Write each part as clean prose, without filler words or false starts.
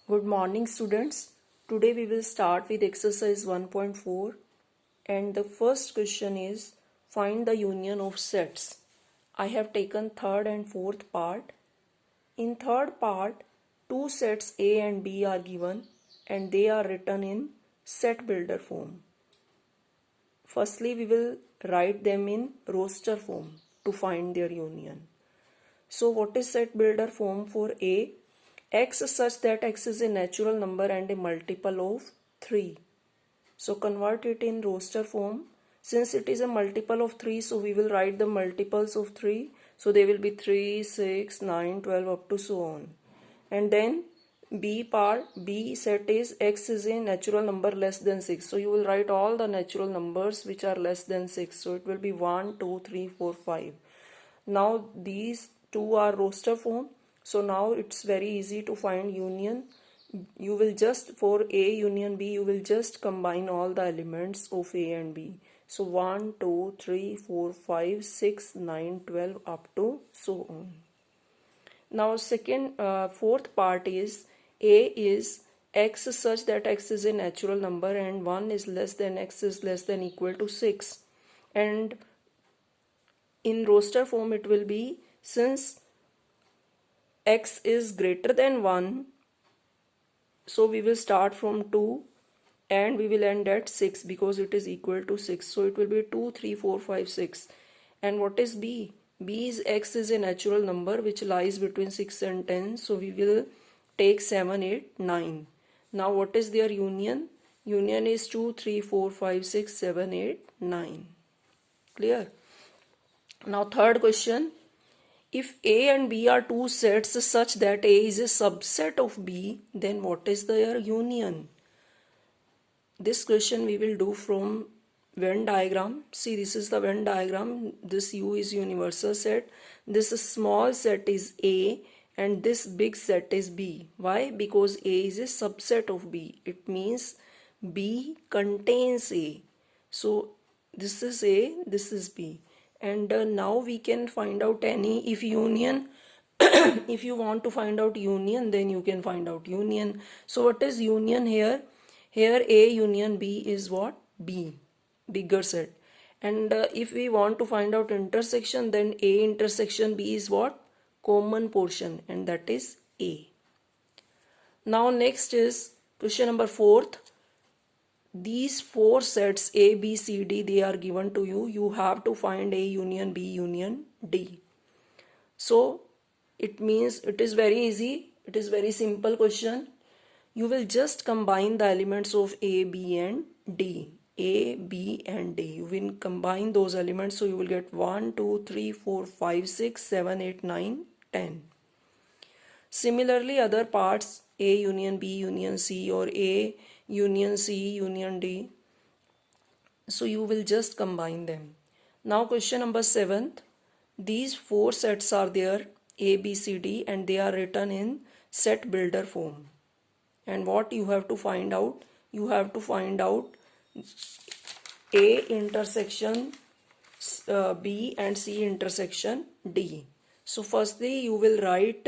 Good morning, students. Today we will start with exercise 1.4 and the first question is find the union of sets. I have taken third and fourth part. In third part, two sets A and B are given and they are written in set builder form. Firstly, we will write them in roster form to find their union. So what is set builder form for A? X such that x is a natural number and a multiple of 3. So convert it in roster form. Since it is a multiple of 3, so we will write the multiples of 3. So they will be 3, 6, 9, 12 up to so on. And then B part, B set is x is a natural number less than 6. So you will write all the natural numbers which are less than 6. So it will be 1, 2, 3, 4, 5. Now these two are roster form. So now it's very easy to find union. You will just, for A union B, you will just combine all the elements of A and B. So 1, 2, 3, 4, 5, 6, 9, 12 up to so on. Now fourth part is A is x such that x is a natural number and 1 is less than x is less than equal to 6. And in roster form it will be, since x is greater than 1, so we will start from 2 and we will end at 6 because it is equal to 6. So it will be 2, 3, 4, 5, 6. And what is B? B is x is a natural number which lies between 6 and 10. So we will take 7, 8, 9. Now what is their union? Union is 2, 3, 4, 5, 6, 7, 8, 9. Clear? Now third question. If A and B are two sets such that A is a subset of B, then what is their union? This question we will do from Venn diagram. See, this is the Venn diagram. This U is universal set. This small set is A and this big set is B. Why? Because A is a subset of B. It means B contains A. So this is A, this is B. And now we can find out any, if union, if you want to find out union, then you can find out union. So what is union here? Here A union B is what? B, bigger set. And if we want to find out intersection, then A intersection B is what? Common portion, and that is A. Now next is question number 4th. These four sets A, B, C, D, they are given to you. You have to find A union B union D. So it means it is very easy. It is very simple question. You will just combine the elements of A, B and D. A, B and D. You will combine those elements. So you will get 1, 2, 3, 4, 5, 6, 7, 8, 9, 10. Similarly, other parts A union B union C or A union C union D. So you will just combine them. Now question number 7th. These four sets are there, A, B, C, D, and they are written in set builder form. And what you have to find out? You have to find out A intersection B and C intersection D. So firstly you will write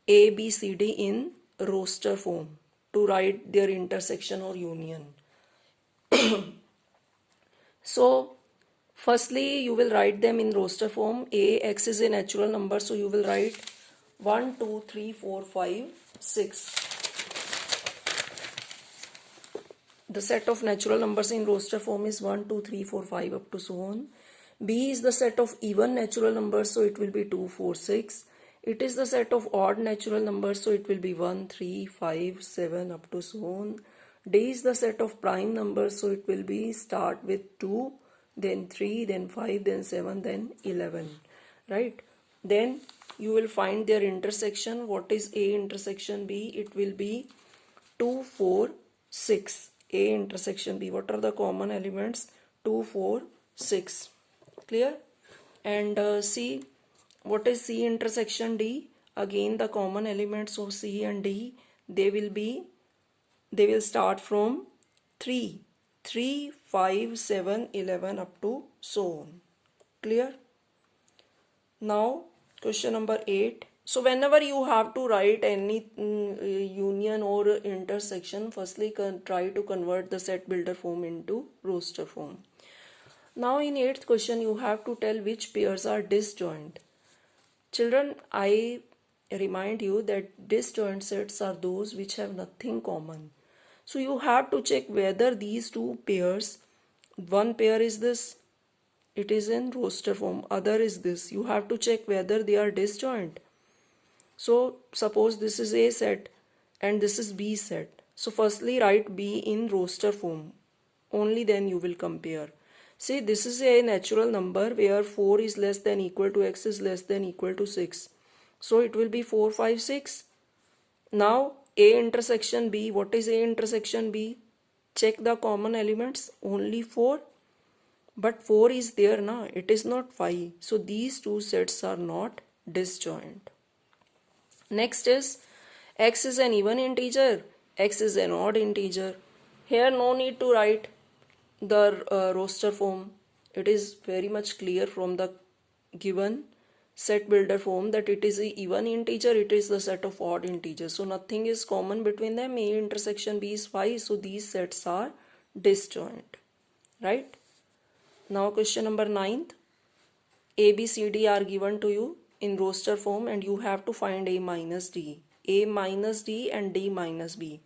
A, B, C, D in roster form to write their intersection or union. So firstly you will write them in roster form. A, x is a natural number, so you will write 1, 2, 3, 4, 5, 6. The set of natural numbers in roster form is 1, 2, 3, 4, 5 up to so on. B is the set of even natural numbers, so it will be 2, 4, 6. It is the set of odd natural numbers, so it will be 1, 3, 5, 7 up to so on. D is the set of prime numbers, so it will be start with 2, then 3, then 5, then 7, then 11. Right? Then you will find their intersection. What is A intersection B? It will be 2, 4, 6. A intersection B. What are the common elements? 2, 4, 6. Clear? And C. What is C intersection D? Again the common elements of C and D, they will start from 3. 3, 5, 7, 11 up to so on. Clear? Now question number 8. So whenever you have to write any union or intersection, firstly try to convert the set builder form into roster form. Now in 8th question you have to tell which pairs are disjoint. Children, I remind you that disjoint sets are those which have nothing common. So you have to check whether these two pairs, one pair is this, it is in roster form, other is this. You have to check whether they are disjoint. So suppose this is A set and this is B set. So firstly write B in roster form. Only then you will compare. See, this is a natural number where 4 is less than equal to x is less than equal to 6. So it will be 4, 5, 6. Now A intersection B. What is A intersection B? Check the common elements. Only 4. But 4 is there now. It is not 5. So these two sets are not disjoint. Next is x is an even integer, x is an odd integer. Here no need to write the roster form. It is very much clear from the given set builder form that it is a even integer, it is the set of odd integers. So nothing is common between them. A intersection B is 5, so these sets are disjoint. Right? Now question number 9th. A, B, C, D are given to you in roster form and you have to find A minus D. A minus D and D minus B.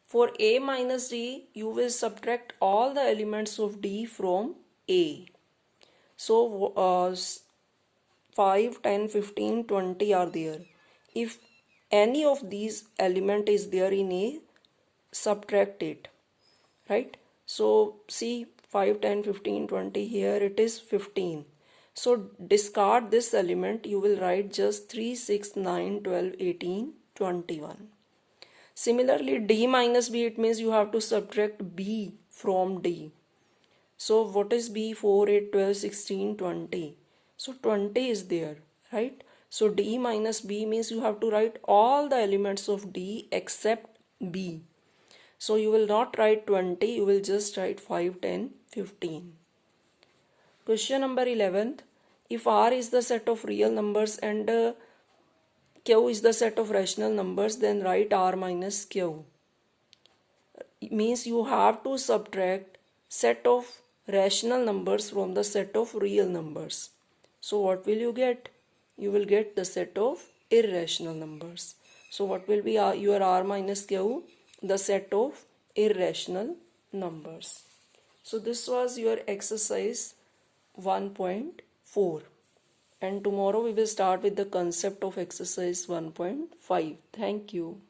For A minus D, you will subtract all the elements of D from A. So 5, 10, 15, 20 are there. If any of these element is there in A, subtract it. Right? So see 5, 10, 15, 20, here it is 15. So discard this element, you will write just 3, 6, 9, 12, 18, 21. Similarly, D minus B, it means you have to subtract B from D. So what is B? 4, 8, 12, 16, 20. So 20 is there, right? So D minus B means you have to write all the elements of D except B. So you will not write 20, you will just write 5, 10, 15. Question number 11th. If R is the set of real numbers and Q is the set of rational numbers, then write R minus Q. It means you have to subtract set of rational numbers from the set of real numbers. So what will you get? You will get the set of irrational numbers. So what will be your R minus Q? The set of irrational numbers. So this was your exercise 1.4, and tomorrow we will start with the concept of exercise 1.5. Thank you.